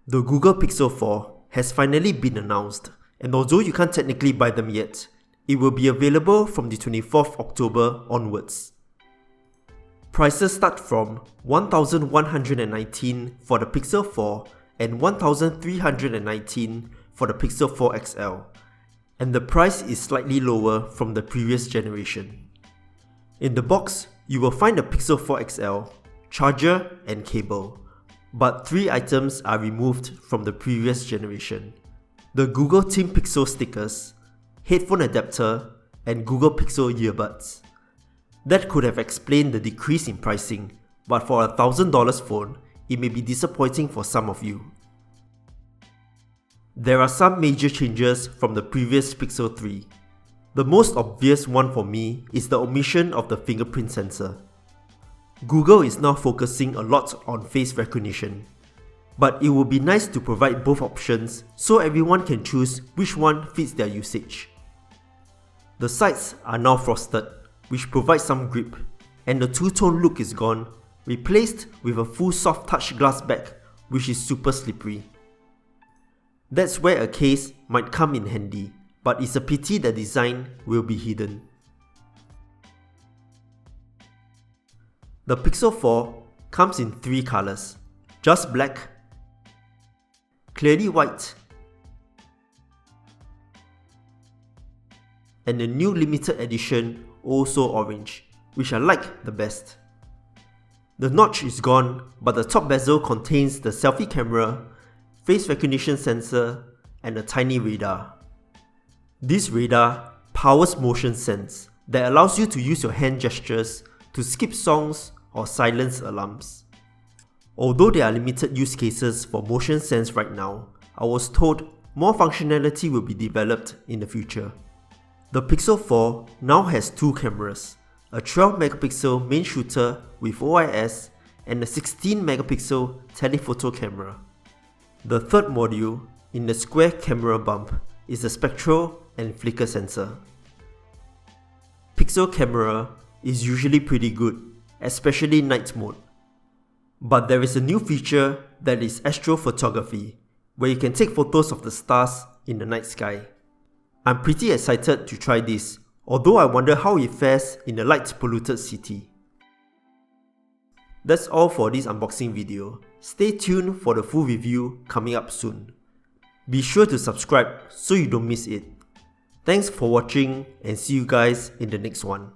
The Google Pixel 4 has finally been announced, and although you can't technically buy them yet, it will be available from the 24th October onwards. Prices start from $1,119 for the Pixel 4 and $1,319 for the Pixel 4 XL, and the price is slightly lower from the previous generation. In the box, you will find the Pixel 4 XL, charger and cable, but 3 items are removed from the previous generation: the Google Team Pixel stickers, headphone adapter, and Google Pixel earbuds. That could have explained the decrease in pricing, but for a $1,000 phone, it may be disappointing for some of you. There are some major changes from the previous Pixel 3. The most obvious one for me is the omission of the fingerprint sensor. Google is now focusing a lot on face recognition, but it would be nice to provide both options so everyone can choose which one fits their usage. The sides are now frosted, which provides some grip, and the two-tone look is gone, replaced with a full soft touch glass back, which is super slippery. That's where a case might come in handy, but it's a pity the design will be hidden. The Pixel 4 comes in 3 colors: just black, clearly white, and the new limited edition also orange, which I like the best. The notch is gone, but the top bezel contains the selfie camera, face recognition sensor, and a tiny radar. This radar powers motion sense that allows you to use your hand gestures to skip songs or silence alarms. Although there are limited use cases for motion sense right now, I was told more functionality will be developed in the future. The Pixel 4 now has 2 cameras, a 12MP main shooter with OIS and a 16MP telephoto camera. The third module, in the square camera bump, is the spectral and flicker sensor. Pixel camera is usually pretty good, especially night mode. But there is a new feature that is Astrophotography, where you can take photos of the stars in the night sky. I'm pretty excited to try this, although I wonder how it fares in a light polluted city. That's all for this unboxing video. Stay tuned for the full review coming up soon. Be sure to subscribe so you don't miss it. Thanks for watching and see you guys in the next one.